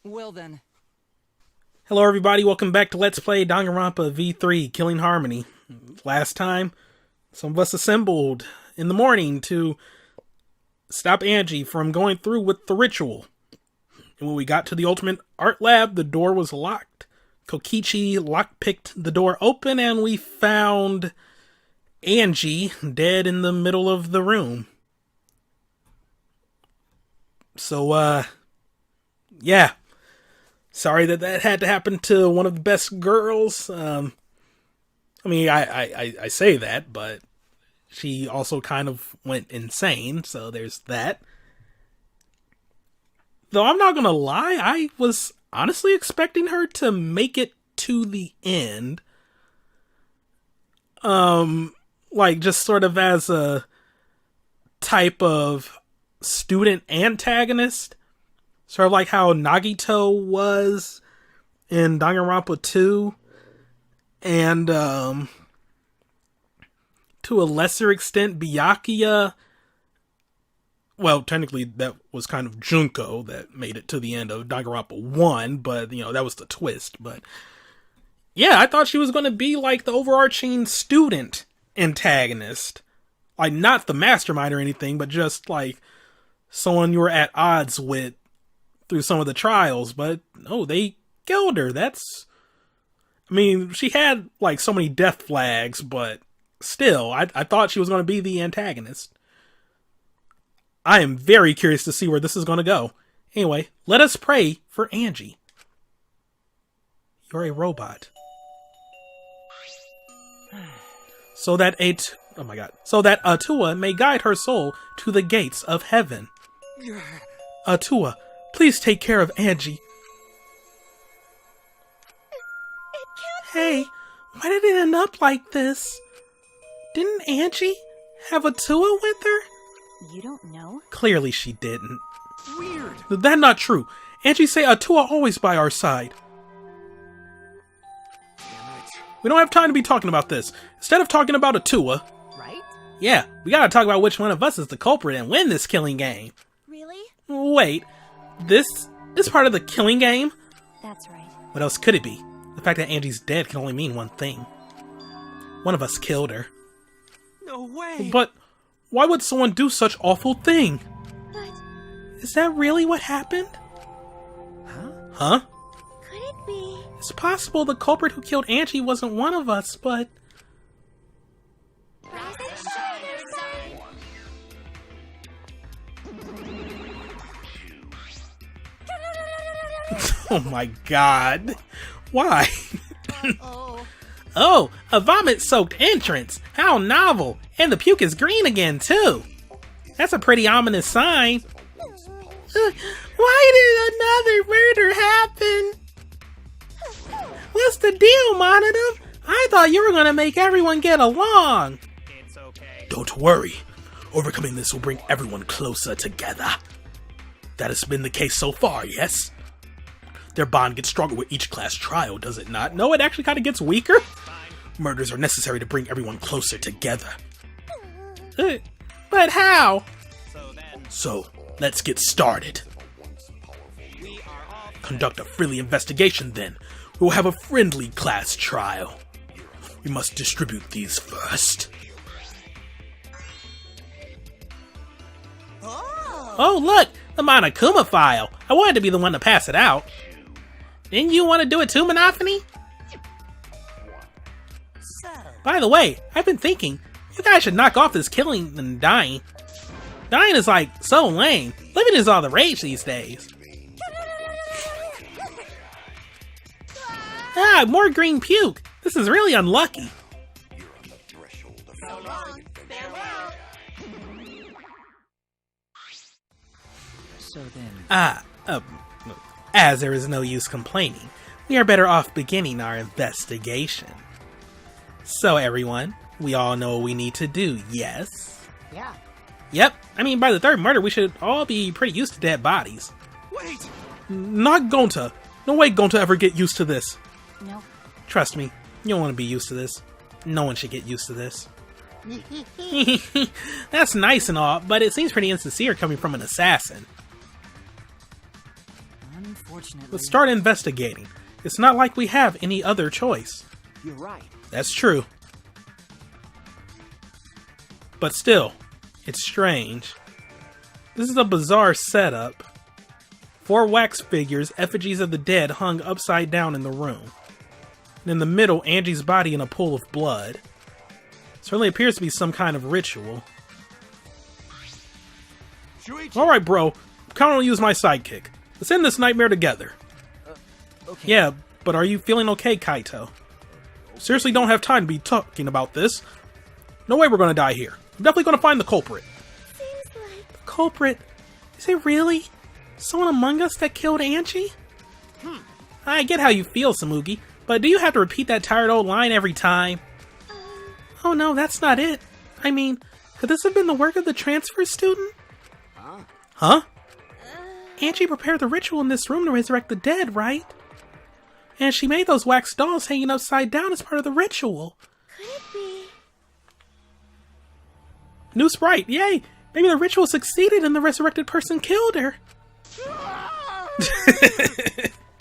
Well then. Hello everybody, welcome back to Let's Play Danganronpa V3 Killing Harmony. Last time, some of us assembled in the morning to stop Angie from going through with the ritual. And when we got to the Ultimate Art Lab, the door was locked. Kokichi lockpicked the door open and we found Angie dead in the middle of the room. So, yeah. Sorry that had to happen to one of the best girls. I say that, but she also kind of went insane, so there's that. Though I'm not gonna lie, I was honestly expecting her to make it to the end. Like, just sort of as a type of student antagonist. Sort of like how Nagito was in Danganronpa 2. And, to a lesser extent, Byakuya. Well, technically, that was kind of Junko that made it to the end of Danganronpa 1. But, that was the twist. But, yeah, I thought she was going to be like the overarching student antagonist. Like, not the mastermind or anything, but just like someone you were at odds with through some of the trials, but no, they killed her. She had like so many death flags, but still, I thought she was going to be the antagonist. I am very curious to see where this is going to go. Anyway, let us pray for Angie. You're a robot. So that Atua may guide her soul to the gates of heaven. Atua, please take care of Angie. Hey, why did it end up like this? Didn't Angie have Atua with her? You don't know? Clearly she didn't. Weird. That's not true. Angie say Atua always by our side. We don't have time to be talking about this. Instead of talking about Atua, Right? yeah, we gotta talk about which one of us is the culprit and win this killing game. Really? Wait, this is part of the killing game? That's right. What else could it be? The fact that Angie's dead can only mean one thing. One of us killed her. No way. But why would someone do such awful thing? But Is that really what happened? Huh? could it be? It's possible the culprit who killed Angie wasn't one of us, but... Oh my god. Why? Oh. Oh, a vomit-soaked entrance. How novel. And the puke is green again, too. That's a pretty ominous sign. Why did another murder happen? What's the deal, Monodum? I thought you were going to make everyone get along. It's okay. Don't worry. Overcoming this will bring everyone closer together. That has been the case so far, yes? Their bond gets stronger with each class trial, does it not? No, it actually kind of gets weaker. Murders are necessary to bring everyone closer together. But how? So, let's get started. Conduct a friendly investigation then. We'll have a friendly class trial. We must distribute these first. Oh look! The Monokuma file! I wanted to be the one to pass it out. Didn't you want to do it too, Monophony? By the way, I've been thinking, you guys should knock off this killing and dying. Dying is like, so lame. Living is all the rage these days. Ah, more green puke. This is really unlucky. So then. As there is no use complaining, we are better off beginning our investigation. So everyone, we all know what we need to do, yes? Yeah. Yep, by the third murder we should all be pretty used to dead bodies. Wait. Not Gonta. No way Gonta ever get used to this. No. Trust me, you don't want to be used to this. No one should get used to this. That's nice and all, but it seems pretty insincere coming from an assassin. Unfortunately. Let's start investigating. It's not like we have any other choice. You're right. That's true. But still, it's strange. This is a bizarre setup. 4 wax figures, effigies of the dead, hung upside down in the room. And in the middle, Angie's body in a pool of blood. Certainly appears to be some kind of ritual. Alright, bro. Count on you as my sidekick. Let's end this nightmare together. Okay. Yeah, but are you feeling okay, Kaito? Seriously don't have time to be talking about this. No way we're gonna die here. I'm definitely gonna find the culprit. Seems like... The culprit? Is it really someone among us that killed Angie? I get how you feel, Samugi, but do you have to repeat that tired old line every time? Oh no, that's not it. I mean, could this have been the work of the transfer student? Huh? Angie prepared the ritual in this room to resurrect the dead, right? And she made those wax dolls hanging upside down as part of the ritual. Could it be? New sprite, yay! Maybe the ritual succeeded and the resurrected person killed her.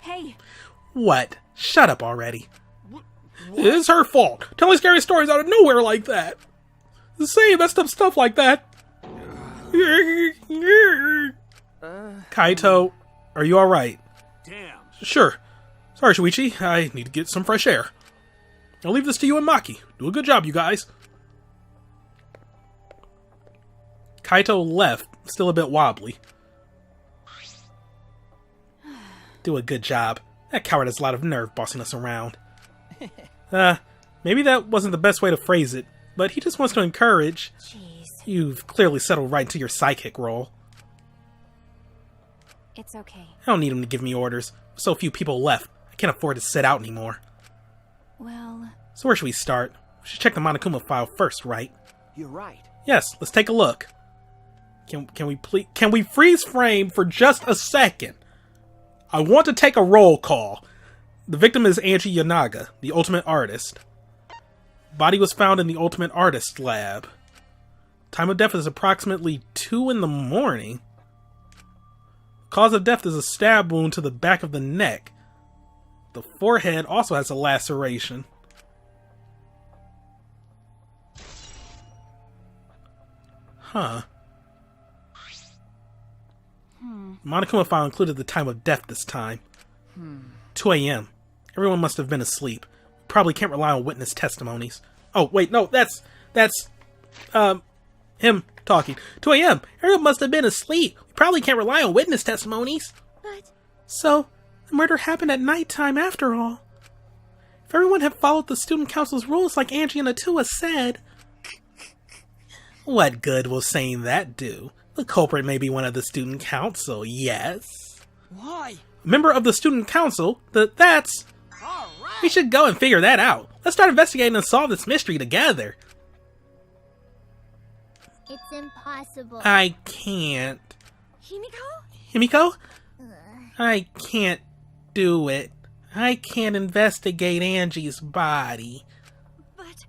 Hey, What? Shut up already. It's her fault. Telling scary stories out of nowhere like that. Saying messed up stuff like that. Kaito, are you alright? Damn. Sure. Sorry, Shuichi. I need to get some fresh air. I'll leave this to you and Maki. Do a good job, you guys. Kaito left, still a bit wobbly. Do a good job. That coward has a lot of nerve bossing us around. Maybe that wasn't the best way to phrase it, but he just wants to encourage. jeez. You've clearly settled right into your psychic role. It's okay. I don't need him to give me orders. So few people left. I can't afford to sit out anymore. Well, So where should we start? We should check the Monokuma file first, right? You're right. Yes, let's take a look. Can we freeze frame for just a second? I want to take a roll call. The victim is Angie Yanaga, the ultimate artist. Body was found in the ultimate artist lab. Time of death is approximately 2 in the morning. Cause of death is a stab wound to the back of the neck. The forehead also has a laceration. Huh. Monokuma file included the time of death this time. 2 a.m. Everyone must have been asleep. Probably can't rely on witness testimonies. Oh, wait, no, that's him talking. 2 a.m. Everyone must have been asleep. We probably can't rely on witness testimonies. but... So, the murder happened at nighttime after all. If everyone had followed the student council's rules like Angie and Atua said... What good will saying that do? The culprit may be one of the student council, yes. Why? Member of the student council, that's... All right. We should go and figure that out. Let's start investigating and solve this mystery together. It's impossible. I can't. Himiko? Himiko? I can't do it. I can't investigate Angie's body.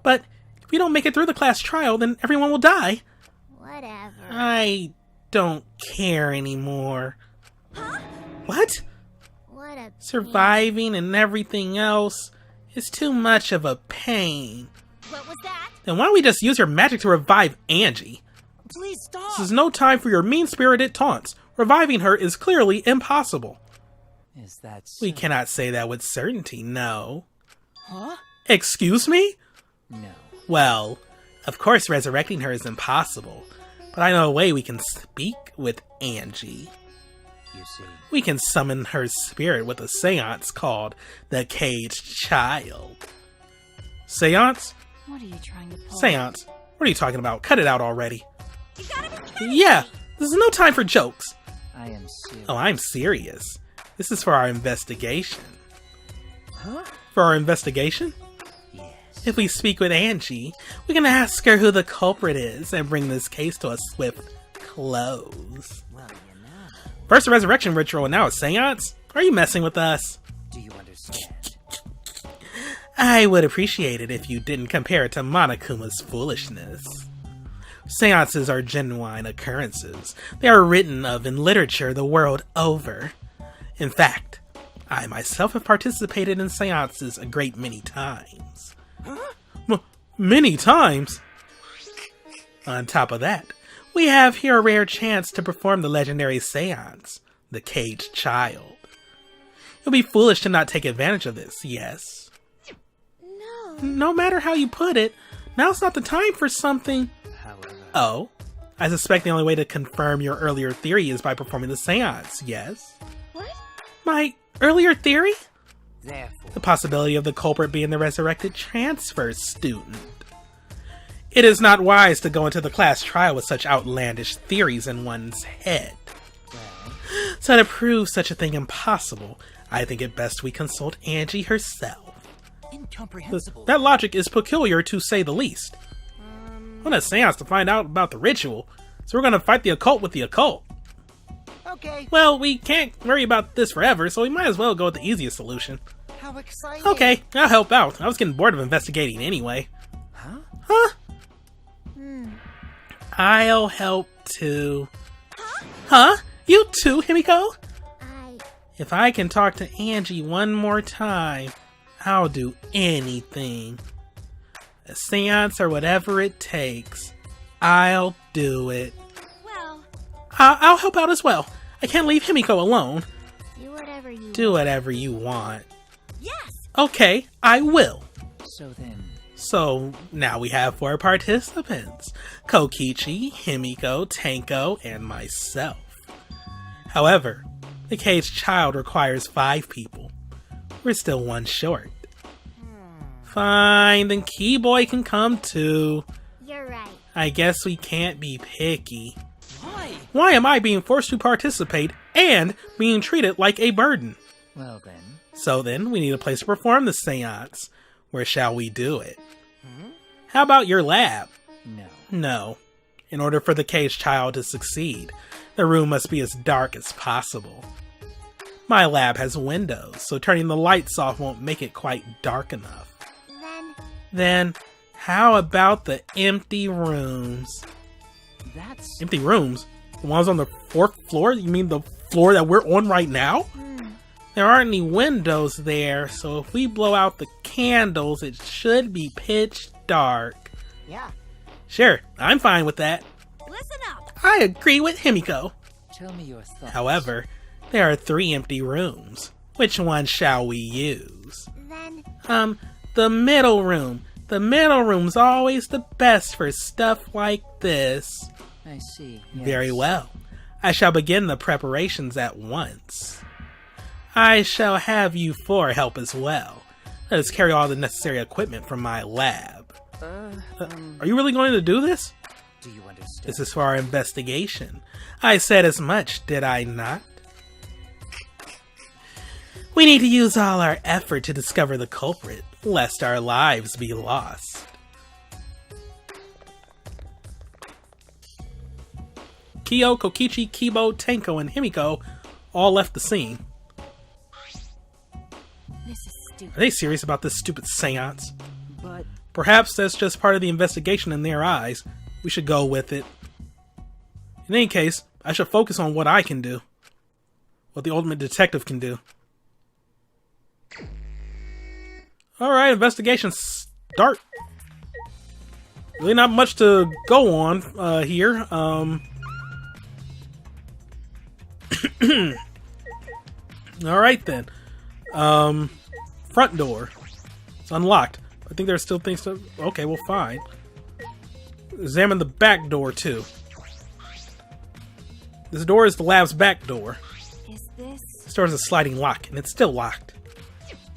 But if we don't make it through the class trial, then everyone will die. Whatever. I don't care anymore. What? What a... Surviving and everything else is too much of a pain. What was that? Then why don't we just use your magic to revive Angie? Please stop. This is no time for your mean-spirited taunts. Reviving her is clearly impossible. Is that so? We cannot say that with certainty, no. Huh? Excuse me? No. Well, of course resurrecting her is impossible, but I know a way we can speak with Angie. You see. We can summon her spirit with a seance called the Caged Child. Seance? What are you trying to pull? Seance? What are you talking about? Cut it out already. You gotta be kidding Yeah, this is no time for jokes. I am serious. Oh, I'm serious. This is for our investigation. Huh? For our investigation? Yes. If we speak with Angie, we can ask her who the culprit is and bring this case to a swift close. Well, you know. First a resurrection ritual and now a seance? Are you messing with us? Do you understand? I would appreciate it if you didn't compare it to Monokuma's foolishness. Seances are genuine occurrences. They are written of in literature the world over. In fact, I myself have participated in seances a great many times. Many times? On top of that, we have here a rare chance to perform the legendary seance, the Caged Child. It would be foolish to not take advantage of this, yes? No. No matter how you put it, now's not the time for something... However, Oh, I suspect the only way to confirm your earlier theory is by performing the seance, yes? What? My earlier theory? therefore, The possibility of the culprit being the resurrected transfer student. It is not wise to go into the class trial with such outlandish theories in one's head. well, So to prove such a thing impossible, I think it best we consult Angie herself. incomprehensible. That logic is peculiar to say the least. I want a seance to find out about the ritual, so we're gonna fight the occult with the occult. Okay, Well, we can't worry about this forever, so we might as well go with the easiest solution. how exciting. Okay, I'll help out. I was getting bored of investigating anyway. Huh? Huh? I'll help too. Huh? You too, Himiko? If I can talk to Angie one more time, I'll do anything. A seance or whatever it takes. I'll do it. Well, I'll help out as well. I can't leave Himiko alone. do whatever you Do whatever you want. Yes! Okay, I will. So then, So now we have 4 participants. Kokichi, Himiko, Tanko, and myself. However, the Caged Child requires 5 people. We're still 1 short. Fine, then Keyboy can come too. You're right. I guess we can't be picky. why? Why am I being forced to participate and being treated like a burden? Well then, So then, we need a place to perform the seance. Where shall we do it? How about your lab? no. No. In order for the Caged Child to succeed, the room must be as dark as possible. My lab has windows, so turning the lights off won't make it quite dark enough. Then, how about the empty rooms? That's Empty rooms? The ones on the 4th floor? You mean the floor that we're on right now? There aren't any windows there, so if we blow out the candles, it should be pitch dark. yeah. Sure, I'm fine with that. Listen up! I agree with Himiko. Tell me your thoughts. However, there are 3 empty rooms. Which one shall we use? Then, The middle room. The middle room's always the best for stuff like this. I see. Very yes. well. I shall begin the preparations at once. I shall have you 4 help as well. Let us carry all the necessary equipment from my lab. Are you really going to do this? Do you understand? This is for our investigation. I said as much, did I not? We need to use all our effort to discover the culprit, lest our lives be lost. Kyo, Kokichi, Kibo, Tanko, and Himiko all left the scene. this is Are stupid. they serious about this stupid seance? But Perhaps that's just part of the investigation in their eyes. We should go with it. In any case, I should focus on what I can do. What the ultimate detective can do. Alright, investigation start. Really not much to go on here. Alright then. Front door. It's unlocked. I think there's still things to... Okay, well, fine. Examine the back door, too. This door is the lab's back door. Is this... This door is a sliding lock, and it's still locked.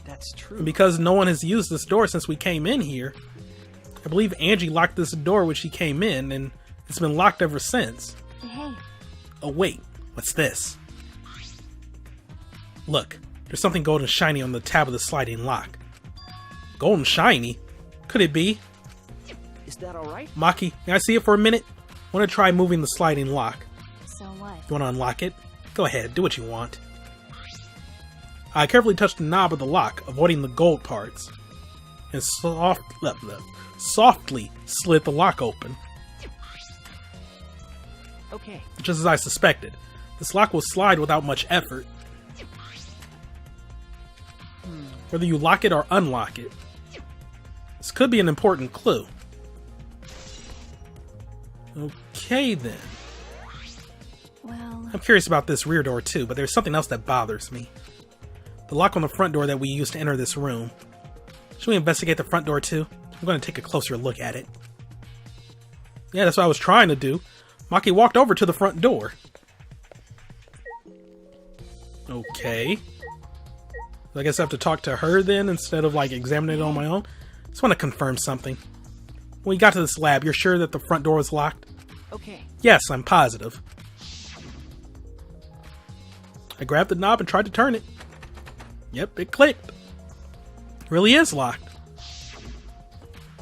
that's true. And because no one has used this door since we came in here, I believe Angie locked this door when she came in, and it's been locked ever since. Hey, Oh, wait. What's this? Look, there's something golden shiny on the tab of the sliding lock. Golden shiny? Could it be? Is that all right? Maki, can I see it for a minute? I want to try moving the sliding lock. so what? You want to unlock it? Go ahead, do what you want. I carefully touched the knob of the lock, avoiding the gold parts, and softly slid the lock open. Okay. Just as I suspected, this lock will slide without much effort. Whether you lock it or unlock it. This could be an important clue. Okay then. Well, I'm curious about this rear door too, but there's something else that bothers me. The lock on the front door that we used to enter this room. Should we investigate the front door too? I'm going to take a closer look at it. Yeah, that's what I was trying to do. Maki walked over to the front door. Okay. I guess I have to talk to her then instead of like examining it on my own. Just want to confirm something. When we got to this lab, you're sure that the front door was locked? Okay. Yes, I'm positive. I grabbed the knob and tried to turn it. Yep, it clicked. It really is locked.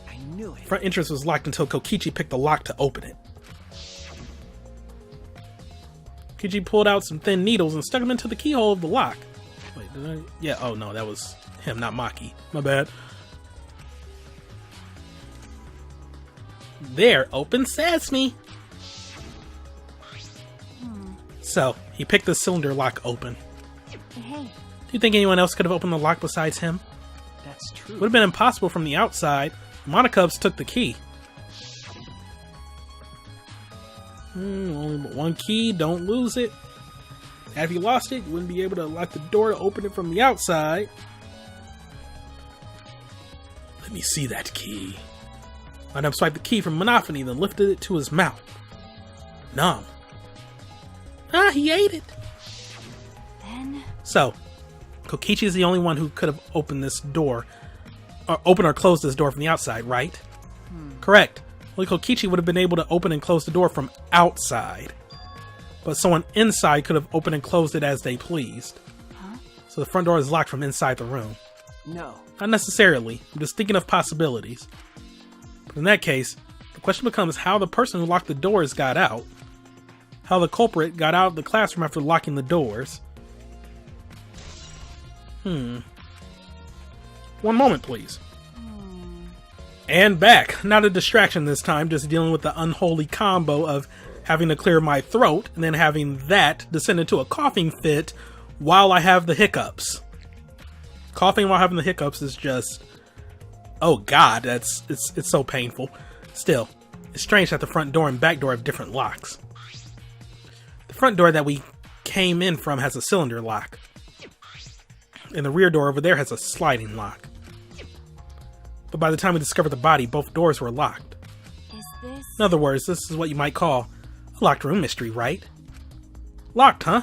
I knew it. Front entrance was locked until Kokichi picked the lock to open it. Kokichi pulled out some thin needles and stuck them into the keyhole of the lock. Wait, did I? Yeah, oh no, that was him, not Maki. My bad. There, open sesame. So, he picked the cylinder lock open. hey, Do you think anyone else could have opened the lock besides him? That's true. Would have been impossible from the outside. Monocubs took the key. Only but one key, don't lose it. Have you lost it, you wouldn't be able to lock the door to open it from the outside. Let me see that key. Madame swiped the key from Monophony, then lifted it to his mouth. Nom. Ah, he ate it. then So, Kokichi is the only one who could have opened this door, or open or close this door from the outside, right? Correct. Only Kokichi would have been able to open and close the door from outside. But someone inside could have opened and closed it as they pleased. Huh? So the front door is locked from inside the room. No. Not necessarily. I'm just thinking of possibilities. But in that case, the question becomes how the person who locked the doors got out. How the culprit got out of the classroom after locking the doors. One moment, please. And back. Not a distraction this time, just dealing with the unholy combo of having to clear my throat and then having that descend into a coughing fit while I have the hiccups. Coughing while having the hiccups is just... oh god, it's so painful. Still, it's strange that the front door and back door have different locks. The front door that we came in from has a cylinder lock. And the rear door over there has a sliding lock. But by the time we discovered the body, both doors were locked. is this? In other words, this is what you might call a locked room mystery, right? Locked, huh?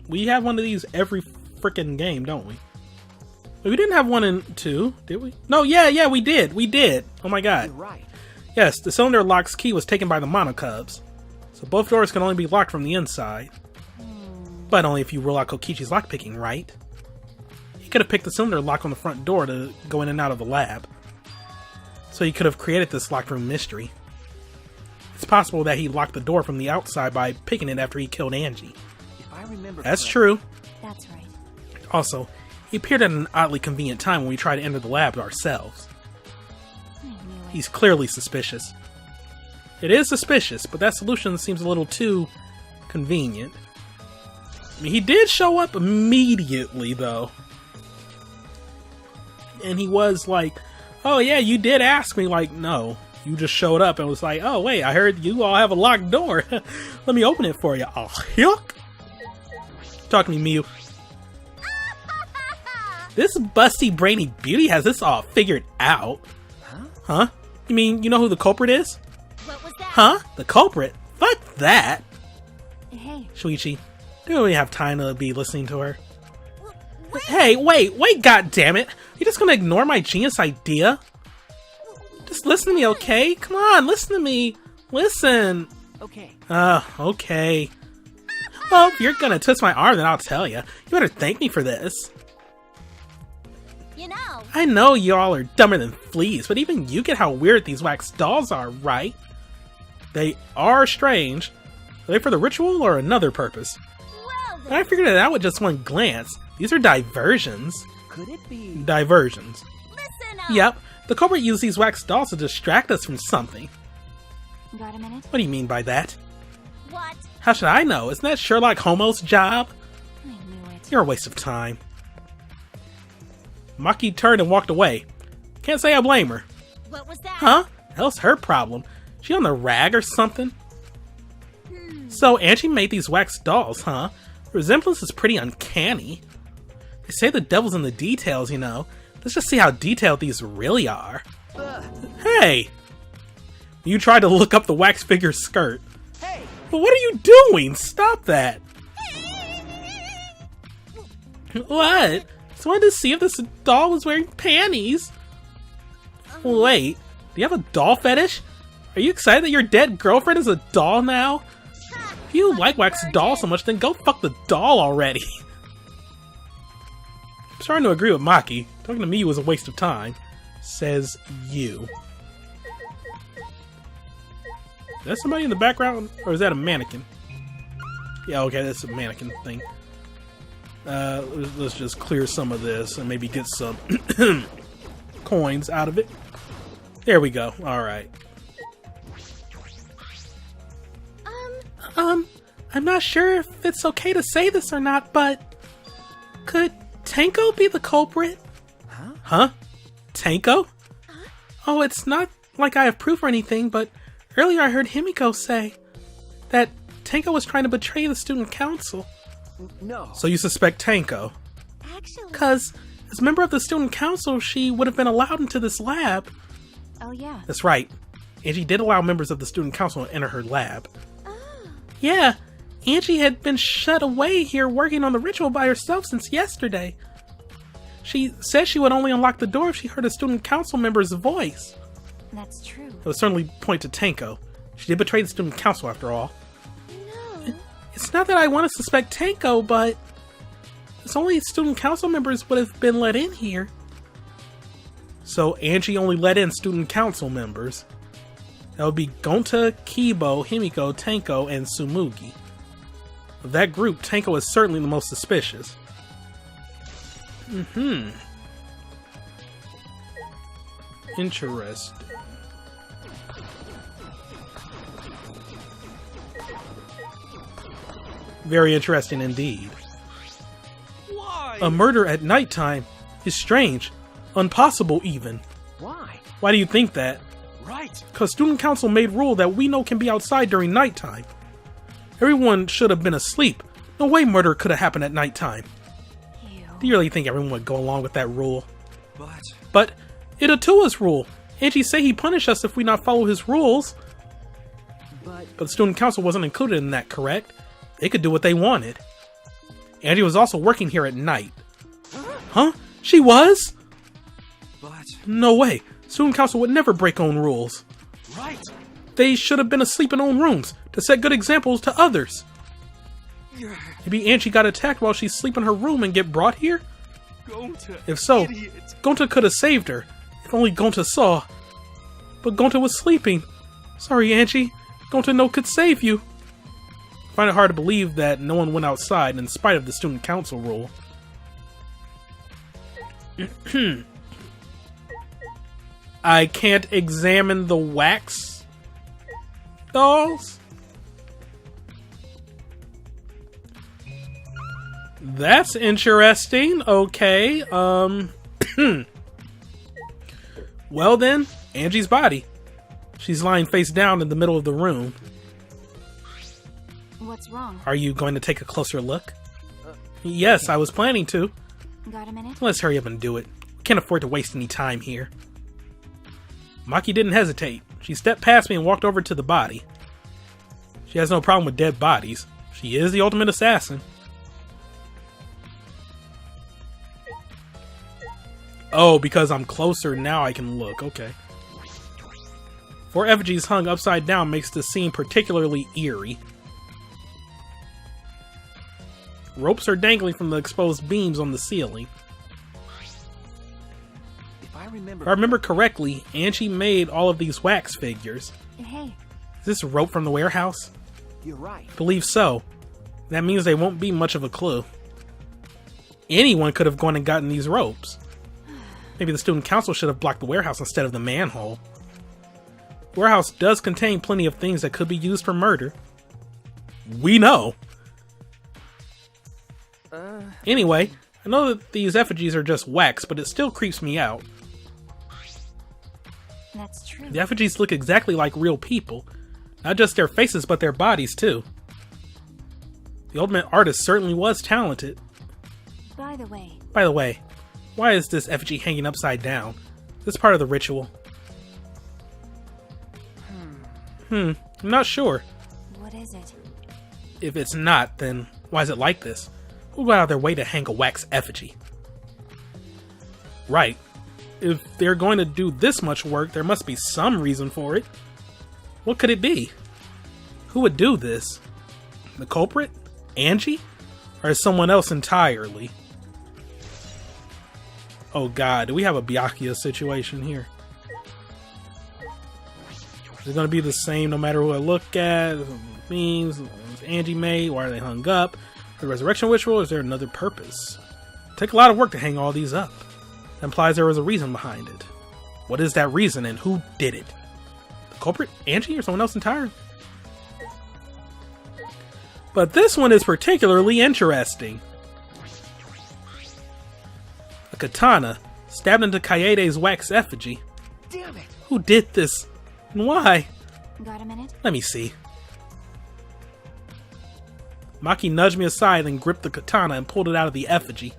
We have one of these every freaking game, don't we? We didn't have one in 2, did we? No, yeah, we did. We did. Oh my god. You're right. Yes, the cylinder lock's key was taken by the Monocubs. So both doors can only be locked from the inside. But only if you rule out Kokichi's lockpicking, right? He could have picked the cylinder lock on the front door to go in and out of the lab. So he could have created this locked room mystery. It's possible that he locked the door from the outside by picking it after he killed Angie. If I remember That's correctly- true. That's right. Also, he appeared at an oddly convenient time when we tried to enter the lab ourselves. I knew it. He's clearly suspicious. It is suspicious, but that solution seems a little too convenient. I mean, he did show up immediately, though. And he was like, oh yeah, you did ask me. Like, no. You just showed up and was like, oh wait, I heard you all have a locked door. Let me open it for you. Oh, yuck. Talk to me, Miyu. This busty brainy beauty has this all figured out. Huh? You mean, you know who the culprit is? What was that? Huh? The culprit? Fuck that! Hey, Shuichi, don't really have time to be listening to her. Hey, wait, goddammit! You just gonna ignore my genius idea? Just listen to me, okay? Come on, listen to me! Listen! Okay. Okay. Well, if you're gonna twist my arm, then I'll tell you. You better thank me for this. you know. I know y'all are dumber than fleas, but even you get how weird these wax dolls are, right? They are strange. Are they for the ritual or another purpose? Well, And I figured it out with just one glance. These are diversions. Could it be? Diversions. listen up. Yep, the culprit used these wax dolls to distract us from something. Got a minute? What do you mean by that? What? How should I know? Isn't that Sherlock Holmes' job? I knew it. You're a waste of time. Maki turned and walked away. Can't say I blame her. What was that? Huh? Hell's her problem. She on the rag or something? So Angie made these wax dolls, huh? The resemblance is pretty uncanny. They say the devil's in the details, you know. Let's just see how detailed these really are. Hey! You tried to look up the wax figure's skirt. Hey! But what are you doing? Stop that! What? Just wanted to see if this doll was wearing panties. Wait, do you have a doll fetish? Are you excited that your dead girlfriend is a doll now? If you like wax dolls so much, then go fuck the doll already. I'm starting to agree with Maki. Talking to me was a waste of time. Says you. Is that somebody in the background? Or is that a mannequin? Yeah, okay, that's a mannequin thing. Let's just clear some of this and maybe get some coins out of it. There we go. Alright. I'm not sure if it's okay to say this or not, but could Tanko be the culprit? Huh? Tanko? Oh, it's not like I have proof or anything, but earlier I heard Himiko say that Tanko was trying to betray the student council. No. So you suspect Tanko? Actually. Cause as a member of the student council, she would have been allowed into this lab. Oh yeah. That's right. Angie did allow members of the student council to enter her lab. Oh. Yeah, Angie had been shut away here working on the ritual by herself since yesterday. She said she would only unlock the door if she heard a student council member's voice. That's true. It would certainly point to Tanko. She did betray the student council after all. No. It's not that I want to suspect Tanko, but it's only student council members would have been let in here. So Angie only let in student council members. That would be Gonta, Kibo, Himiko, Tanko, and Tsumugi. Of that group, Tanko is certainly the most suspicious. Interesting. Very interesting indeed. Why? A murder at nighttime is strange. Impossible even. Why? Why do you think that? Right. Because student council made rule that we know can be outside during nighttime. Everyone should have been asleep. No way murder could have happened at nighttime. Ew. Do you really think everyone would go along with that rule? But But it Atua's rule. Angie say he punish us if we not follow his rules. But the student council wasn't included in that, correct? They could do what they wanted. Angie was also working here at night. Huh? She was? But No way. Student council would never break own rules. right. They should have been asleep in own rooms to set good examples to others. Maybe Angie got attacked while she's asleep in her room and get brought here? Gonta. If so, Idiot. Gonta could have saved her. If only Gonta saw. But Gonta was sleeping. Sorry, Angie. Gonta no could save you. I find it hard to believe that no one went outside in spite of the student council rule. I can't examine the wax dolls? That's interesting. Okay, well then, Angie's body. She's lying face down in the middle of the room. What's wrong? Are you going to take a closer look? Yes, I was planning to. Got a minute? Let's hurry up and do it. We can't afford to waste any time here. Maki didn't hesitate. She stepped past me and walked over to the body. She has no problem with dead bodies. She is the ultimate assassin. Oh, because I'm closer now I can look. Okay. 4 effigies hung upside down makes the scene particularly eerie. Ropes are dangling from the exposed beams on the ceiling. If I remember, If I remember correctly, Angie made all of these wax figures. Hey. Is this rope from the warehouse? you're right. I believe so. That means they won't be much of a clue. Anyone could have gone and gotten these ropes. Maybe the student council should have blocked the warehouse instead of the manhole. The warehouse does contain plenty of things that could be used for murder. We know. Anyway, I know that these effigies are just wax, but it still creeps me out. That's true. The effigies look exactly like real people. Not just their faces, but their bodies, too. The ultimate artist certainly was talented. By the way, why is this effigy hanging upside down? Is this part of the ritual? I'm not sure. what is it? If it's not, then why is it like this? Who would go out of their way to hang a wax effigy? Right. If they're going to do this much work, there must be some reason for it. What could it be? Who would do this? The culprit? Angie? Or someone else entirely? Oh god, do we have a Byakuya situation here? Is it going to be the same no matter who I look at? Means Angie made? Why are they hung up? The resurrection ritual? Is there another purpose? Take a lot of work to hang all these up. That implies there was a reason behind it. What is that reason and who did it? The culprit? Angie or someone else entirely? But this one is particularly interesting. A katana stabbed into Kaede's wax effigy. Damn it! Who did this? And why? Got a minute? Let me see. Maki nudged me aside and gripped the katana and pulled it out of the effigy.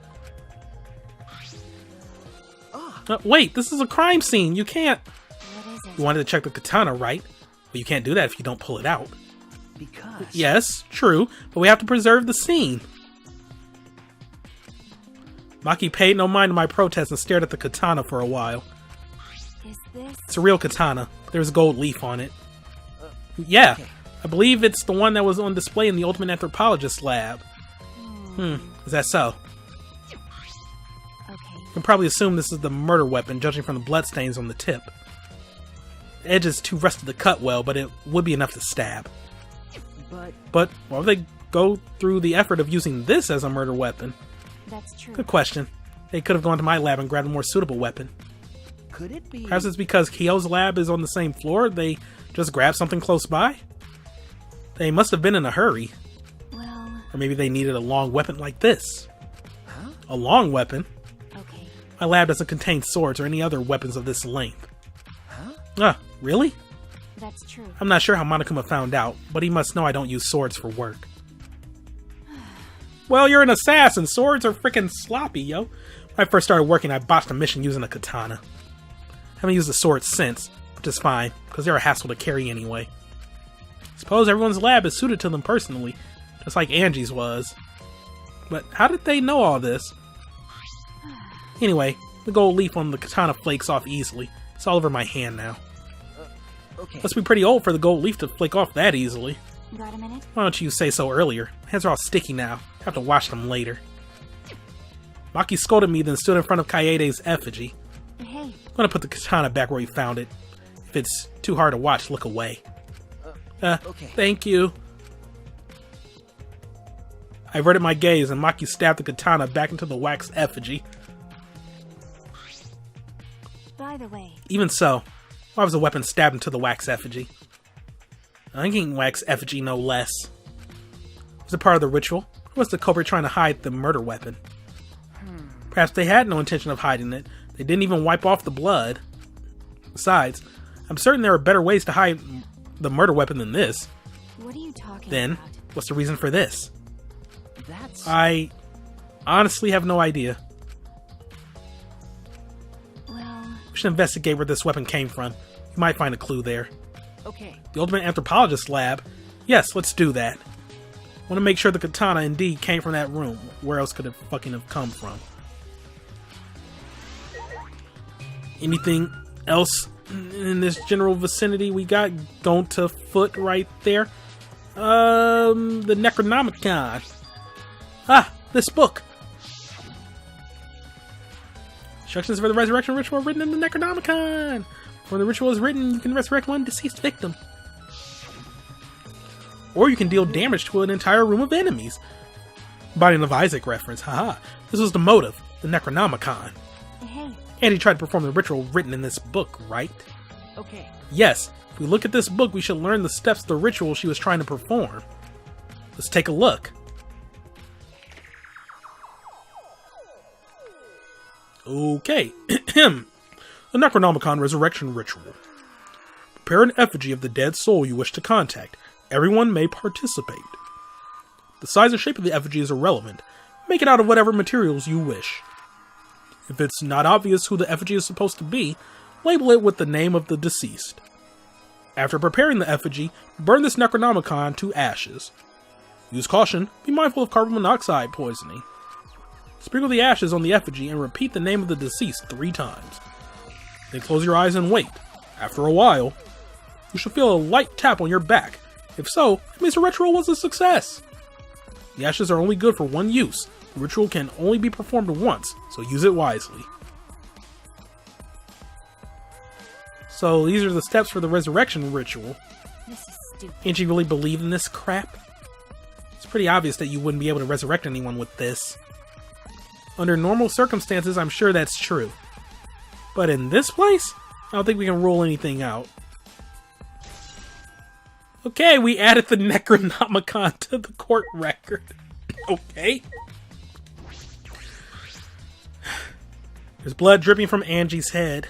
Wait, this is a crime scene. You can't... What is it? You wanted to check the katana, right? Well, you can't do that if you don't pull it out. Because... Yes, true, but we have to preserve the scene. Maki paid no mind to my protest and stared at the katana for a while. Is this... It's a real katana. There's a gold leaf on it. Yeah, okay. I believe it's the one that was on display in the Ultimate Anthropologist lab. Is that so? Okay. You can probably assume this is the murder weapon, judging from the bloodstains on the tip. The edge is too rusted to cut well, but it would be enough to stab. But why would they go through the effort of using this as a murder weapon? That's true. Good question. They could have gone to my lab and grabbed a more suitable weapon. Could it be... Perhaps it's because Kyo's lab is on the same floor, they just grabbed something close by? They must have been in a hurry. Well... Or maybe they needed a long weapon like this. Huh? A long weapon? Okay. My lab doesn't contain swords or any other weapons of this length. Huh? Really? That's true. I'm not sure how Monokuma found out, but he must know I don't use swords for work. Well, you're an assassin. Swords are freaking sloppy, yo. When I first started working, I botched a mission using a katana. Haven't used a sword since, which is fine, because they're a hassle to carry anyway. Suppose everyone's lab is suited to them personally, just like Angie's was. But how did they know all this? Anyway, the gold leaf on the katana flakes off easily. It's all over my hand now. Okay. Must be pretty old for the gold leaf to flake off that easily. Got a minute? Why don't you say so earlier? Hands are all sticky now. Have to wash them later. Maki scolded me, then stood in front of Kaede's effigy. Hey. I'm gonna put the katana back where you found it. If it's too hard to watch, look away. Okay. Thank you. I averted my gaze, and Maki stabbed the katana back into the wax effigy. By the way... Even so, why was a weapon stabbed into the wax effigy? A hanging wax effigy, no less. Was it part of the ritual? Or was the culprit trying to hide the murder weapon? Perhaps they had no intention of hiding it. They didn't even wipe off the blood. Besides, I'm certain there are better ways to hide the murder weapon than this. What are you talking Then, about? what's the reason for this? That's... I honestly have no idea. Well... We should investigate where this weapon came from. You might find a clue there. Okay. The Ultimate Anthropologist lab? Yes, let's do that. Want to make sure the katana indeed came from that room. Where else could it fucking have come from? Anything else in this general vicinity we got? Going to foot right there. The Necronomicon. Ah, this book. Instructions for the resurrection ritual written in the Necronomicon. When the ritual is written, you can resurrect one deceased victim. Or you can deal damage to an entire room of enemies. Binding of Isaac reference, haha. This was the motive, the Necronomicon. Hey. And he tried to perform the ritual written in this book, right? Okay. Yes, if we look at this book, we should learn the steps of the ritual she was trying to perform. Let's take a look. Okay. The Necronomicon Resurrection Ritual. Prepare an effigy of the dead soul you wish to contact. Everyone may participate. The size and shape of the effigy is irrelevant. Make it out of whatever materials you wish. If it's not obvious who the effigy is supposed to be, label it with the name of the deceased. After preparing the effigy, burn this Necronomicon to ashes. Use caution, be mindful of carbon monoxide poisoning. Sprinkle the ashes on the effigy and repeat the name of the deceased 3 times. Then close your eyes and wait. After a while, you should feel a light tap on your back. If so, it means the ritual was a success. The ashes are only good for one use. The ritual can only be performed once, so use it wisely. So these are the steps for the resurrection ritual. This is stupid. Ain't you really believe in this crap? It's pretty obvious that you wouldn't be able to resurrect anyone with this. Under normal circumstances, I'm sure that's true. But in this place, I don't think we can rule anything out. Okay, we added the Necronomicon to the court record. Okay. There's blood dripping from Angie's head.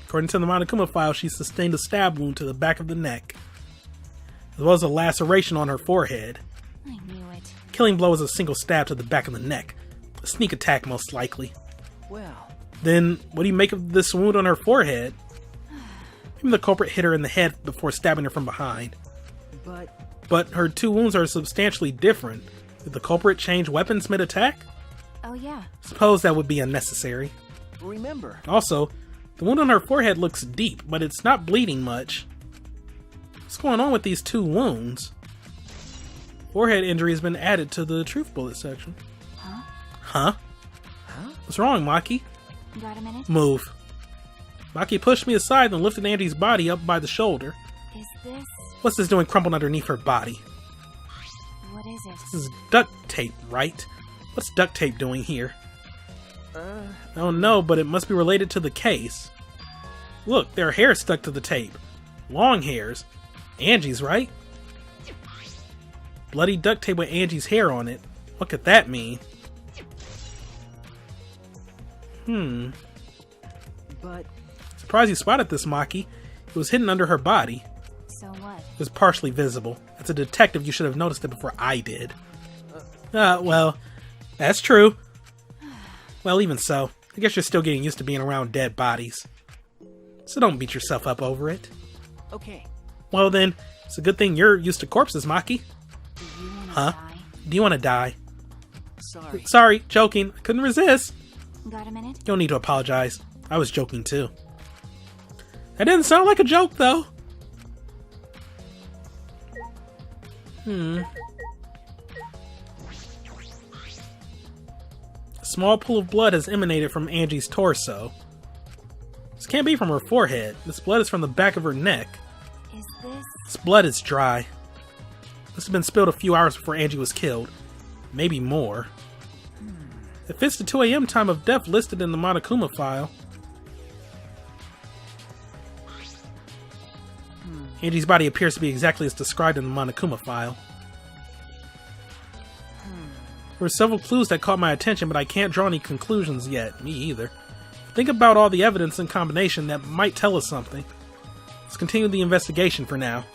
According to the Monokuma file, she sustained a stab wound to the back of the neck, as well as a laceration on her forehead. I knew it. Killing blow is a single stab to the back of the neck. A sneak attack, most likely. Well, Then, what do you make of this wound on her forehead? Maybe the culprit hit her in the head before stabbing her from behind. But her 2 wounds are substantially different. Did the culprit change weapons mid-attack? Oh yeah. Suppose that would be unnecessary. remember. Also, the wound on her forehead looks deep, but it's not bleeding much. What's going on with these 2 wounds? Forehead injury has been added to the truth bullet section. Huh? Huh? What's wrong, Maki? Got a minute? Move. Maki pushed me aside and lifted Angie's body up by the shoulder. Is this... What's this doing crumpled underneath her body? What is it? This is duct tape, right? What's duct tape doing here? I don't know, but it must be related to the case. Look, there are hairs stuck to the tape. Long hairs. Angie's, right? Bloody duct tape with Angie's hair on it. What could that mean? But Surprised you spotted this, Maki. It was hidden under her body. So what? It was partially visible. As a detective, you should have noticed it before I did. Well, that's true. Well, even so, I guess you're still getting used to being around dead bodies. So don't beat yourself up over it. okay. Well then, it's a good thing you're used to corpses, Maki. Do you wanna Huh? die? Do you want to die? Sorry. Sorry, joking. I couldn't resist. Got a minute? You don't need to apologize. I was joking too. That didn't sound like a joke, though. A small pool of blood has emanated from Angie's torso. This can't be from her forehead. This blood is from the back of her neck. Is this... This blood is dry. This has been spilled a few hours before Angie was killed. Maybe more. It fits the 2 a.m. time of death listed in the Monokuma file. Angie's body appears to be exactly as described in the Monokuma file. There were several clues that caught my attention, but I can't draw any conclusions yet. Me either. Think about all the evidence in combination that might tell us something. Let's continue the investigation for now.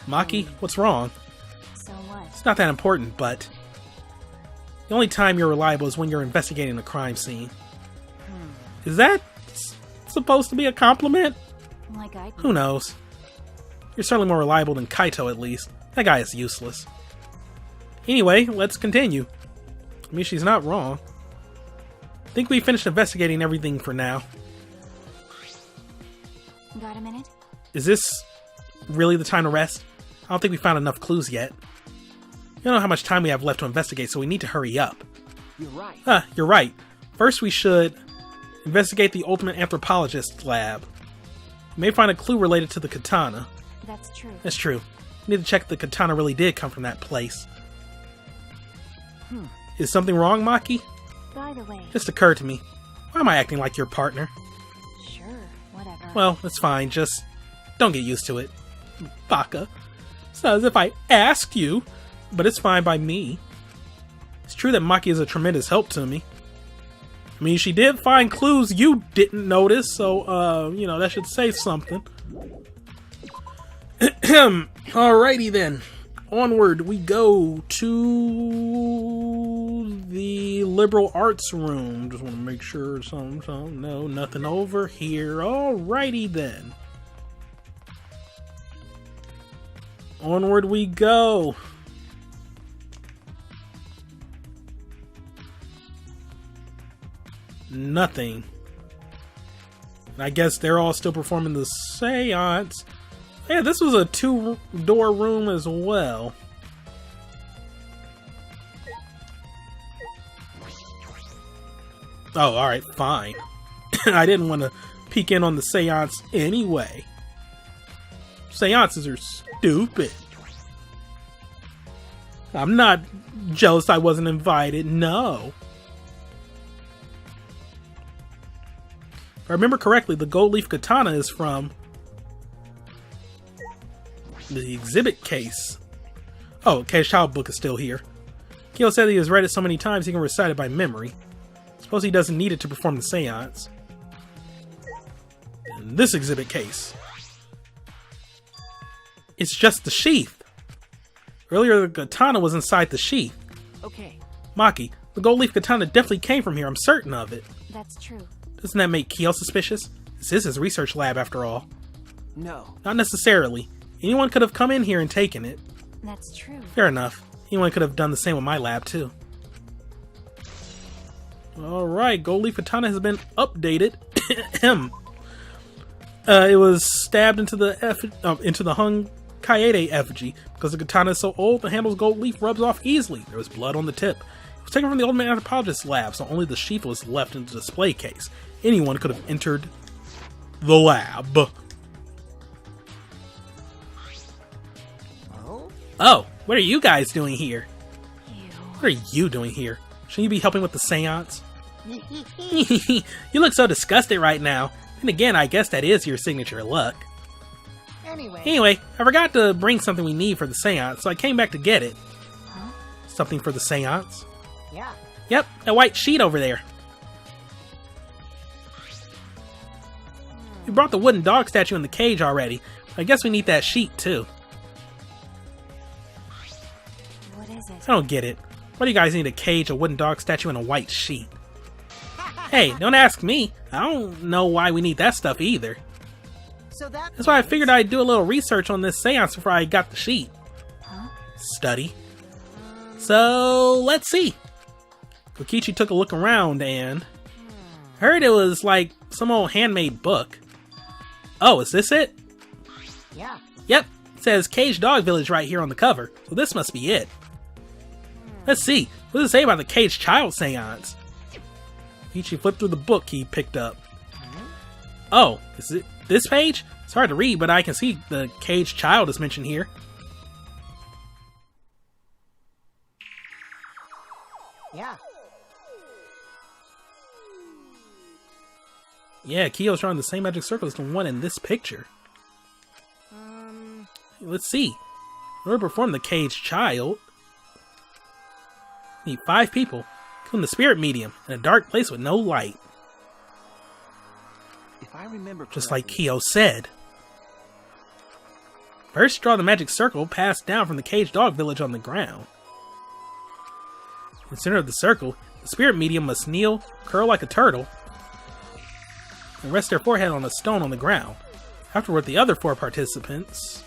Maki, what's wrong? So what? It's not that important, but... The only time you're reliable is when you're investigating a crime scene. Is that supposed to be a compliment? Like I... Who knows? You're certainly more reliable than Kaito, at least. That guy is useless. Anyway, let's continue. I mean, she's not wrong. I think we finished investigating everything for now. Got a minute? Is this really the time to rest? I don't think we found enough clues yet. You don't know how much time we have left to investigate, so we need to hurry up. You're right. You're right. First, we should investigate the Ultimate Anthropologist lab. We may find a clue related to the katana. That's true. That's true. We need to check if the katana really did come from that place. Is something wrong, Maki? By the way... Just occurred to me. Why am I acting like your partner? Sure, whatever. Well, it's fine. Just don't get used to it. Baka. It's not as if I asked you, but it's fine by me. It's true that Maki is a tremendous help to me. I mean, she did find clues you didn't notice, so, you know, that should say something. Alrighty then. Onward we go to the liberal arts room. Just want to make sure something. No, nothing over here. Alrighty then. Onward we go. Nothing. I guess they're all still performing the seance. Yeah, this was a two-door room as well. Oh, alright, fine. I didn't want to peek in on the seance anyway. Seances are stupid. I'm not jealous I wasn't invited, no. If I remember correctly, the gold leaf katana is from the exhibit case. Oh, Cage Child book is still here. Kyo said he has read it so many times he can recite it by memory. Suppose he doesn't need it to perform the seance. And this exhibit case. It's just the sheath. Earlier the katana was inside the sheath. Okay. Maki, the gold leaf katana definitely came from here, I'm certain of it. That's true. Doesn't that make Kyo suspicious? This is his research lab after all. No. Not necessarily. Anyone could have come in here and taken it. That's true. Fair enough. Anyone could have done the same with my lab too. Alright, gold leaf katana has been updated. It was stabbed into the hung Kaede effigy. Because the katana is so old, the handle's gold leaf rubs off easily. There was blood on the tip. It was taken from the old anthropologist's lab, so only the sheath was left in the display case. Anyone could have entered the lab. Oh, what are you guys doing here? What are you doing here? Shouldn't you be helping with the seance? You look so disgusted right now. And again, I guess that is your signature look. Anyway, I forgot to bring something we need for the seance, so I came back to get it. Huh? Something for the seance? Yeah. Yep, that white sheet over there. We brought the wooden dog statue in the cage already. I guess we need that sheet too. What is it? I don't get it. Why do you guys need a cage, a wooden dog statue, and a white sheet? Hey, don't ask me. I don't know why we need that stuff either. So That's why I figured I'd do a little research on this seance before I got the sheet. Huh? Study. So, let's see. Kokichi took a look around and heard it was like some old handmade book. Oh, is this it? Yeah. Yep, it says Cage Dog Village right here on the cover, so this must be it. Let's see, what does it say about the Cage Child seance? Kokichi flipped through the book he picked up. Oh, is it this page? It's hard to read, but I can see the Cage Child is mentioned here. Yeah. Yeah, Kyo's drawing the same magic circle as the one in this picture. Let's see. In order to perform the Cage Child, you need 5 people, including the spirit medium, in a dark place with no light. If I remember Just like Kyo said. First, draw the magic circle passed down from the Cage Dog Village on the ground. In the center of the circle, the spirit medium must kneel, curl like a turtle, and rest their forehead on a stone on the ground. Afterward, the other 4 participants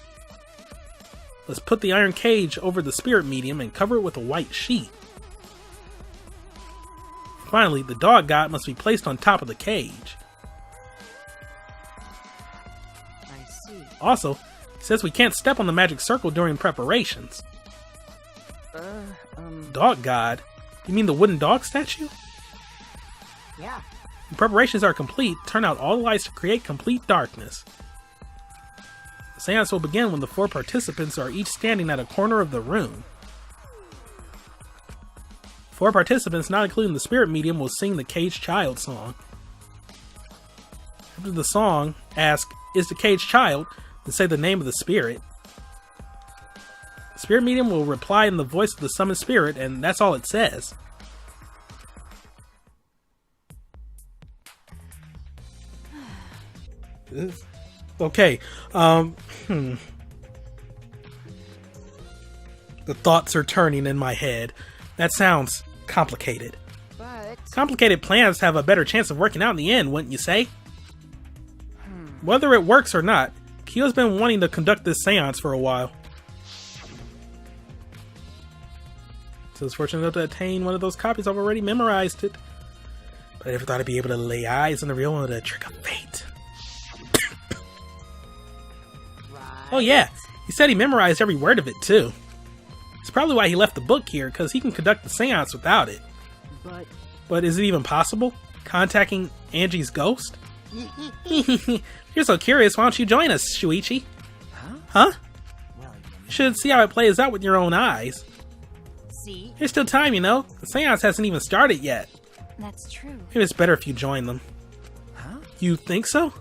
must put the iron cage over the spirit medium and cover it with a white sheet. Finally, the dog god must be placed on top of the cage. I see. Also, it says we can't step on the magic circle during preparations. Dog god? You mean the wooden dog statue? Yeah. When preparations are complete, turn out all the lights to create complete darkness. The seance will begin when the 4 participants are each standing at a corner of the room. 4 participants, not including the spirit medium, will sing the Cage Child song. After the song, ask, "Is the Cage Child?" and say the name of the spirit. The spirit medium will reply in the voice of the summoned spirit, and that's all it says. Okay. The thoughts are turning in my head. That sounds complicated. But Complicated plans have a better chance of working out in the end, wouldn't you say? Whether it works or not, Kyo's been wanting to conduct this seance for a while. So it's fortunate enough to attain one of those copies. I've already memorized it. But I never thought I'd be able to lay eyes on the real one with a trick of fate. right. Oh yeah, he said he memorized every word of it too. It's probably why he left the book here, because he can conduct the seance without it. But is it even possible? Contacting Angie's ghost? You're so curious, why don't you join us, Shuichi? Huh? Well, You should see how it plays out with your own eyes. see? There's still time, you know? The seance hasn't even started yet. That's true. Maybe it's better if you join them. Huh? You think so?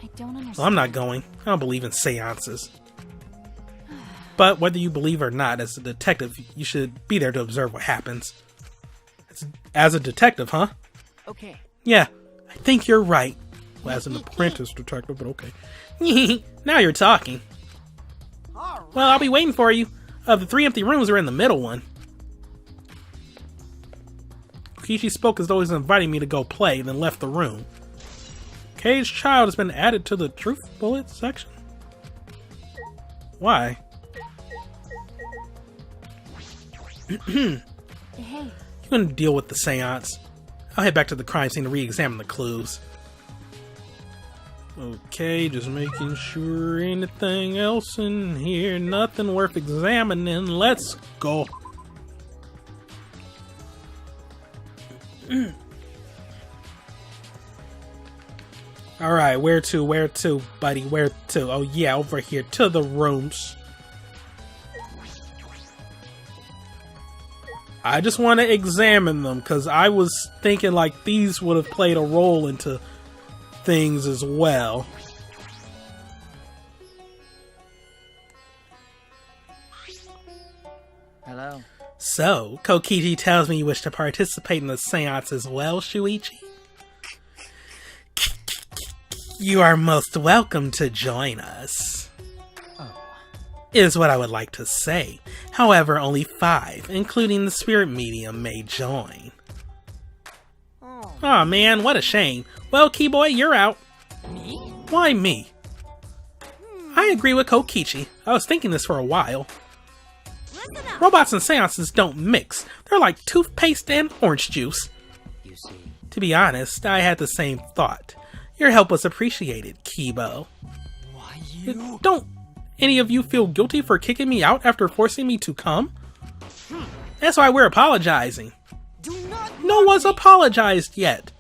I don't understand. Well, I'm not going. I don't believe in seances. But whether you believe or not, as a detective, you should be there to observe what happens. As a detective, huh? Okay. Yeah, I think you're right. Well, as an apprentice detective, but okay. Now you're talking. All Well, I'll be waiting for you. The 3 empty rooms are in the middle one. Kishi spoke as though he was inviting me to go play, then left the room. Caged child has been added to the truth bullet section? Why? Hey, You can deal with the seance. I'll head back to the crime scene to re-examine the clues. Okay, just making sure anything else in here, nothing worth examining. Let's go. Alright, where to, buddy, where to? Oh yeah, over here, to the rooms. I just want to examine them, because I was thinking like these would have played a role into things as well. Hello. So, Kokichi tells me you wish to participate in the seance as well, Shuichi? You are most welcome to join us. Is what I would like to say. However, only 5, including the spirit medium, may join. Oh. Aw man, what a shame. Well, Keyboy, you're out. Me? Why me? I agree with Kokichi. I was thinking this for a while. listen up. Robots and seances don't mix. They're like toothpaste and orange juice. You see. To be honest, I had the same thought. Your help was appreciated, Kibo. Why you? Don't any of you feel guilty for kicking me out after forcing me to come? That's why we're apologizing. Do not. No one's apologized yet.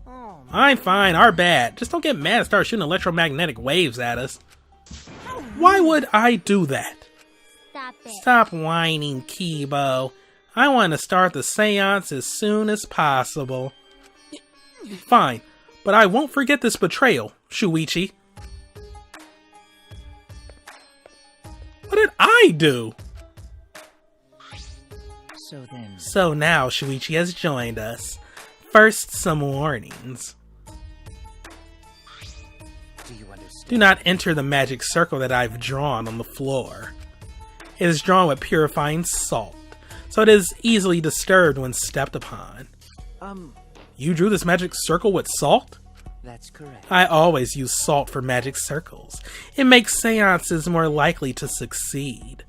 Oh. I'm fine, our bad. Just don't get mad and start shooting electromagnetic waves at us. Why would I do that? Stop it. Stop whining, Kibo. I want to start the seance as soon as possible. Fine, but I won't forget this betrayal, Shuichi. What did I do? So then. So now Shuichi has joined us. First, some warnings. Do you understand? Do not enter the magic circle that I've drawn on the floor. It is drawn with purifying salt, so it is easily disturbed when stepped upon. You drew this magic circle with salt? That's correct. I always use salt for magic circles. It makes seances more likely to succeed.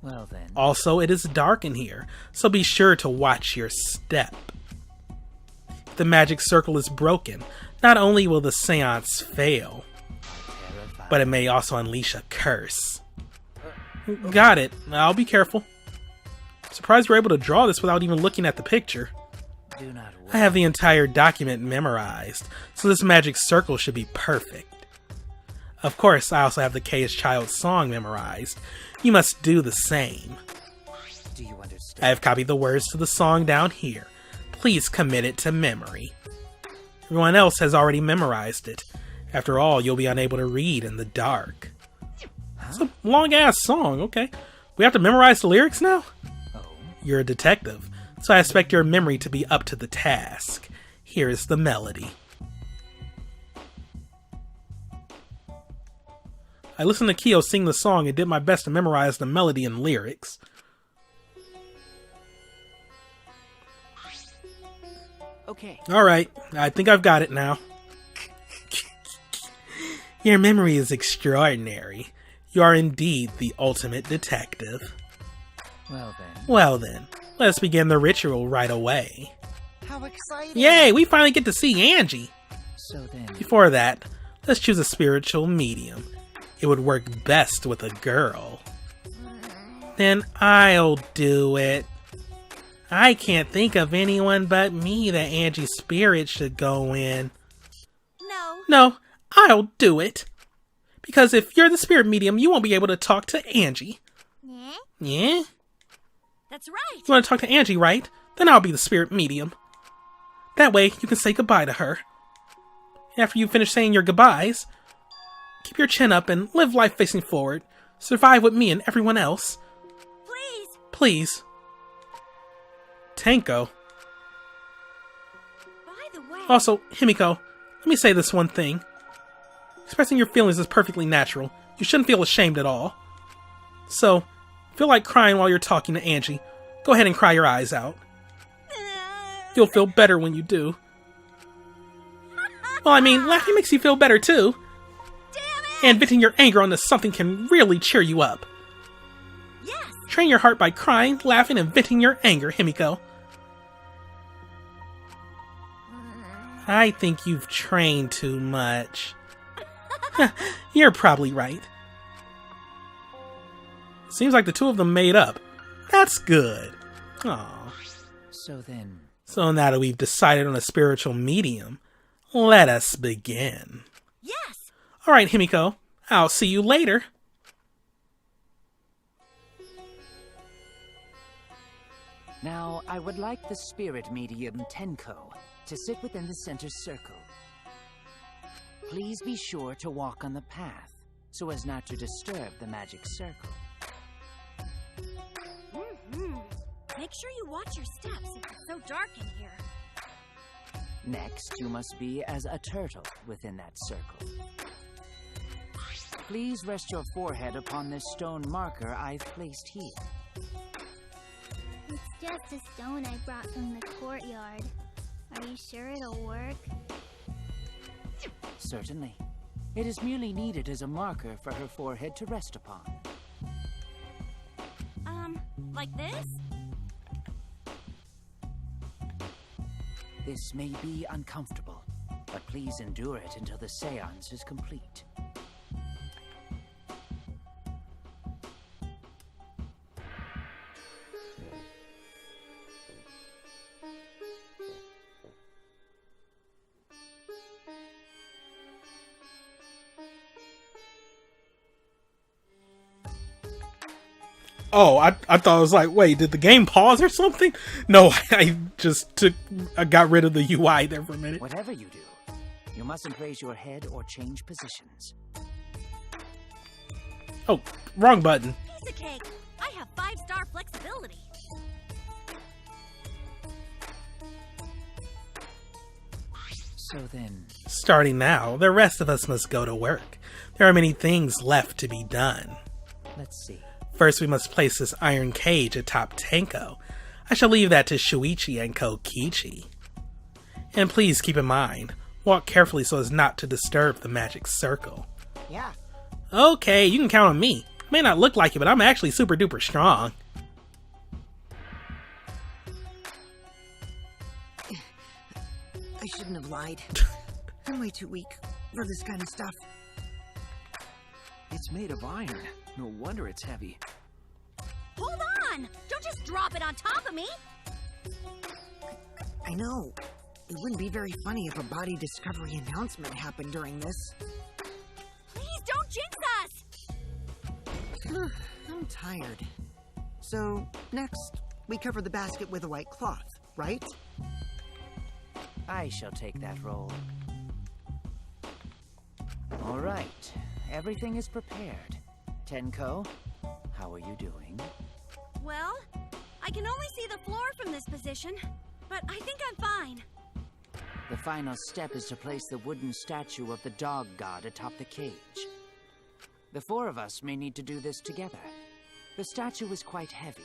Well then. Also, it is dark in here, so be sure to watch your step. If the magic circle is broken, not only will the seance fail, Terrified. but it may also unleash a curse. Got it. I'll be careful. Surprised you're able to draw this without even looking at the picture. Do not worry. I have the entire document memorized, so this magic circle should be perfect. Of course, I also have the K's Child song memorized. You must do the same. Do you understand? I have copied the words to the song down here. Please commit it to memory. Everyone else has already memorized it. After all, you'll be unable to read in the dark. It's a long-ass song, okay. We have to memorize the lyrics now? Oh. You're a detective, so I expect your memory to be up to the task. Here is the melody. I listened to Kyo sing the song and did my best to memorize the melody and lyrics. Okay. Alright, I think I've got it now. Your memory is extraordinary. You are indeed the ultimate detective. Well then, let's begin the ritual right away. How exciting! Yay, we finally get to see Angie! So then... Before that, let's choose a spiritual medium. It would work best with a girl. Then I'll do it. I can't think of anyone but me that Angie's spirit should go in. No, I'll do it. Because if you're the spirit medium, you won't be able to talk to Angie. Yeah? That's right. You want to talk to Angie, right? Then I'll be the spirit medium. That way, you can say goodbye to her. After you finish saying your goodbyes, keep your chin up and live life facing forward. Survive with me and everyone else. Please. Please. Tanko. By the way. Also, Himiko, let me say this one thing. Expressing your feelings is perfectly natural. You shouldn't feel ashamed at all. So, feel like crying while you're talking to Angie. Go ahead and cry your eyes out. You'll feel better when you do. Well, I mean, laughing makes you feel better too. Damn it! And venting your anger onto something can really cheer you up. Yes. Train your heart by crying, laughing, and venting your anger, Himiko. I think you've trained too much. You're probably right. Seems like the two of them made up. That's good. Aww. So then... So now that we've decided on a spiritual medium, let us begin. Yes. Alright, Himiko. I'll see you later. Now, I would like the spirit medium Tenko to sit within the center circle. Please be sure to walk on the path, so as not to disturb the magic circle. Make sure you watch your steps. It's so dark in here. Next, you must be as a turtle within that circle. Please rest your forehead upon this stone marker I've placed here. It's just a stone I brought from the courtyard. Are you sure it'll work? Certainly. It is merely needed as a marker for her forehead to rest upon. Like this? This may be uncomfortable, but please endure it until the seance is complete. Oh, I thought it was like, wait, did the game pause or something? No, I got rid of the UI there for a minute. Whatever you do, you mustn't raise your head or change positions. Oh, wrong button. Piece of cake. I have 5-star flexibility. So then... Starting now, the rest of us must go to work. There are many things left to be done. Let's see. First, we must place this iron cage atop Tanko. I shall leave that to Shuichi and Kokichi. And please keep in mind, walk carefully so as not to disturb the magic circle. Yeah. Okay, you can count on me. May not look like it, but I'm actually super duper strong. I shouldn't have lied. I'm way too weak for this kind of stuff. It's made of iron. No wonder it's heavy. Hold on! Don't just drop it on top of me! I know. It wouldn't be very funny if a body discovery announcement happened during this. Please don't jinx us! I'm tired. So, next, we cover the basket with a white cloth, right? I shall take that role. All right. Everything is prepared. Tenko, how are you doing? Well, I can only see the floor from this position, but I think I'm fine. The final step is to place the wooden statue of the dog god atop the cage. The four of us may need to do this together. The statue is quite heavy.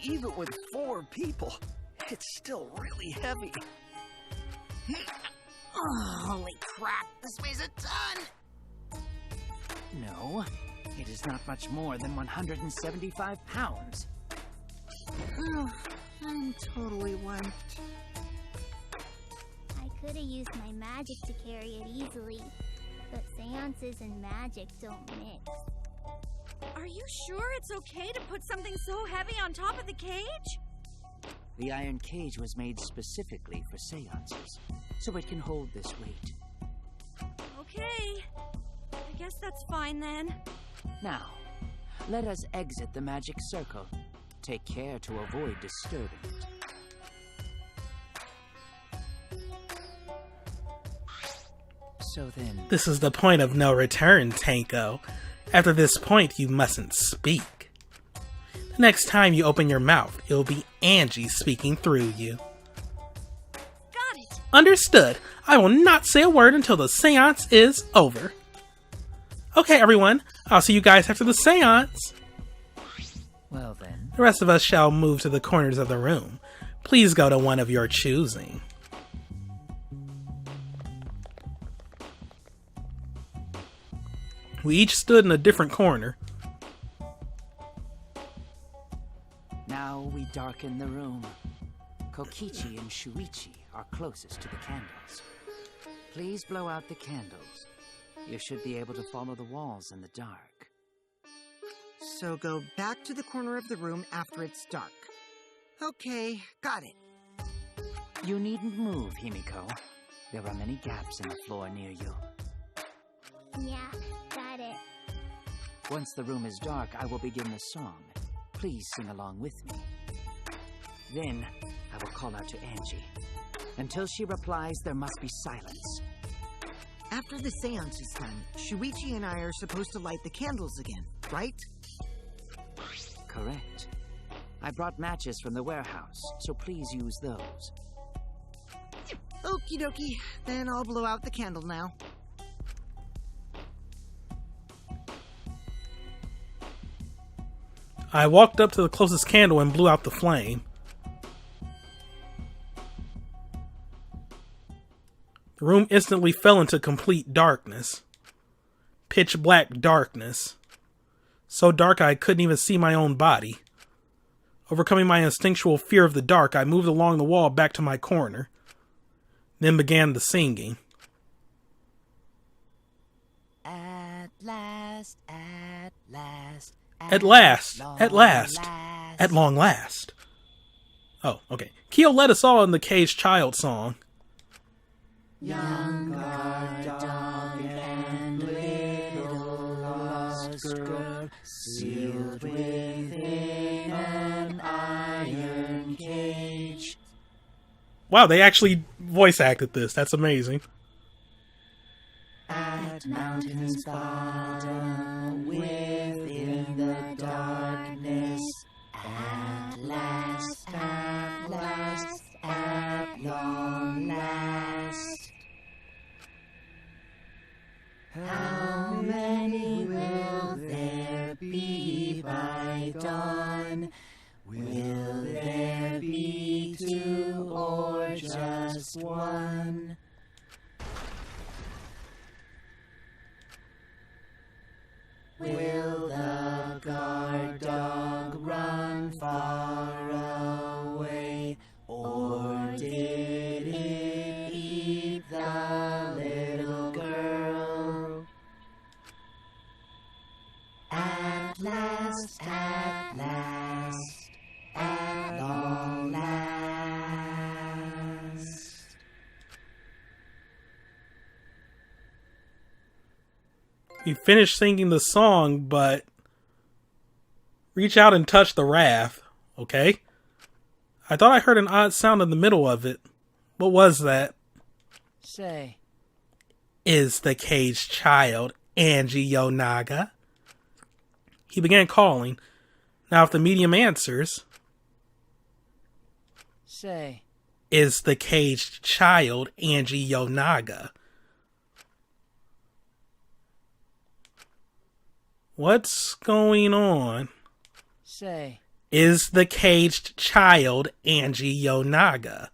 Even with 4 people, it's still really heavy. Oh, holy crap, this weighs a ton! No, it is not much more than 175 pounds. Oh, I'm totally wiped. I could have used my magic to carry it easily, but seances and magic don't mix. Are you sure it's okay to put something so heavy on top of the cage? The iron cage was made specifically for seances, so it can hold this weight. Okay. I guess that's fine then. Now, let us exit the magic circle. Take care to avoid disturbing it. So then... This is the point of no return, Tanko. After this point, you mustn't speak. The next time you open your mouth, it'll be Angie speaking through you. Got it! Understood. I will not say a word until the seance is over. Okay, everyone. I'll see you guys after the seance. Well then... The rest of us shall move to the corners of the room. Please go to one of your choosing. We each stood in a different corner. Now we darken the room. Kokichi and Shuichi are closest to the candles. Please blow out the candles. You should be able to follow the walls in the dark. So go back to the corner of the room after it's dark. Okay, got it. You needn't move, Himiko. There are many gaps in the floor near you. Yeah, got it. Once the room is dark, I will begin the song. Please sing along with me. Then, I will call out to Angie. Until she replies, there must be silence. After the seance is done, Shuichi and I are supposed to light the candles again, right? Correct. I brought matches from the warehouse, so please use those. Okie dokie, then I'll blow out the candle now. I walked up to the closest candle and blew out the flame. The room instantly fell into complete darkness. Pitch black darkness. So dark I couldn't even see my own body. Overcoming my instinctual fear of the dark, I moved along the wall back to my corner. Then began the singing. At last, at last. At last, at last, at long last. Oh, okay. Kyo led us all in the Caged Child song. Young guard dog and little lost girl, sealed within an iron cage. Wow, they actually voice acted this. That's amazing. At mountain's bottom, within the darkness, at last, at last, at long last. How many will there be by dawn? Will there be 2 or just 1? Will the guard dog run far away, or did it eat the little girl? At last, at last, at long last. We finished singing the song, but reach out and touch the raft, okay? I thought I heard an odd sound in the middle of it. What was that? Say. Is the Caged Child Angie Yonaga? He began calling. Now if the medium answers... Say. is the caged child Angie Yonaga? What's going on? Say, Is the caged child Angie Yonaga?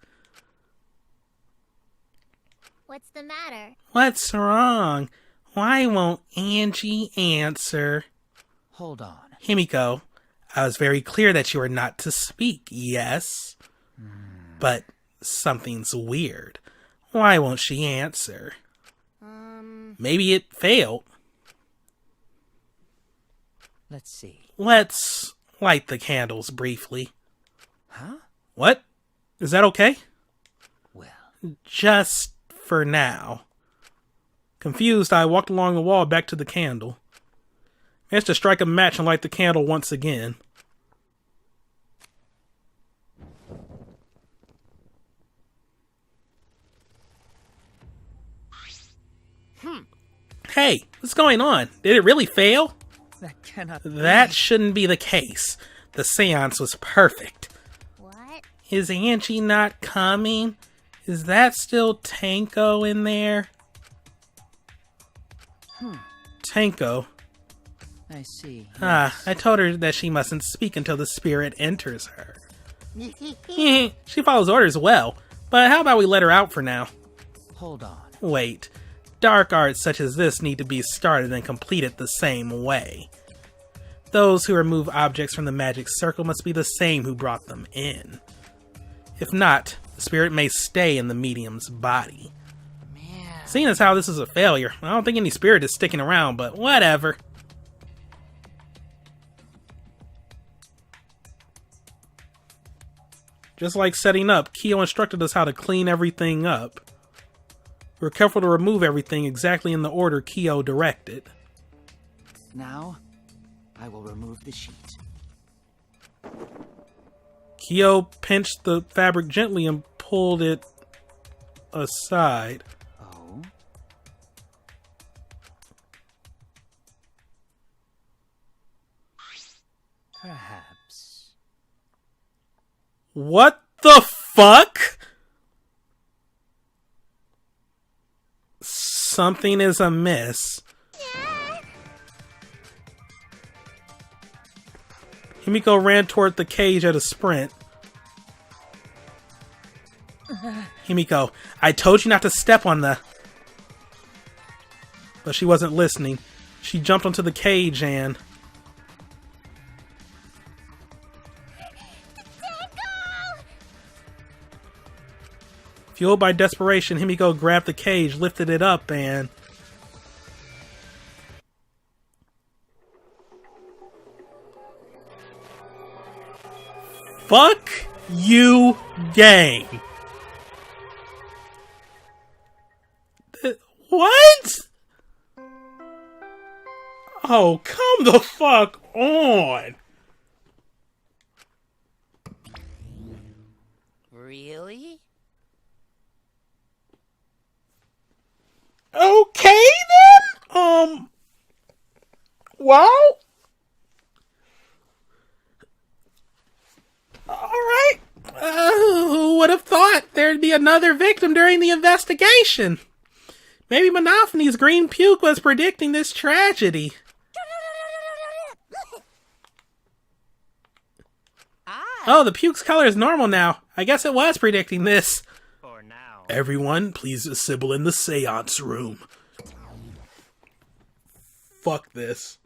What's the matter? What's wrong? Why won't Angie answer? hold on. Himiko, I was very clear that you are not to speak, yes? But something's weird. Why won't she answer? Maybe it failed. Let's see. Let's light the candles briefly. Huh? What? Is that okay? Well, Just for now. Confused, I walked along the wall back to the candle. Managed to strike a match and light the candle once again. Hey, what's going on? Did it really fail? that cannot That shouldn't be the case. The seance was perfect. What? Is Angie not coming? Is that still Tanko in there? Tanko. I see. I told her that she mustn't speak until the spirit enters her. She follows orders well, but how about we let her out for now? Hold on. Wait. Dark arts such as this need to be started and completed the same way. Those who remove objects from the magic circle must be the same who brought them in. If not, the spirit may stay in the medium's body. Man. Seeing as how this is a failure, I don't think any spirit is sticking around, but whatever. Just like setting up, Kyo instructed us how to clean everything up. We were careful to remove everything exactly in the order Kyo directed. Now, I will remove the sheet. Kyo pinched the fabric gently and pulled it aside. Oh? Perhaps. What the fuck? Something is amiss. Himiko ran toward the cage at a sprint. Himiko, I told you not to step on the... But she wasn't listening. She jumped onto the cage and... Fueled by desperation, Himiko grabbed the cage, lifted it up, and... Fuck you, game. What? Oh, come the fuck on. Really? Okay then? Well? Alright. Who would have thought there'd be another victim during the investigation? Maybe Monophanie's green puke was predicting this tragedy. Oh, the puke's color is normal now. I guess it was predicting this. For now. Everyone, please assemble in the seance room. Fuck this.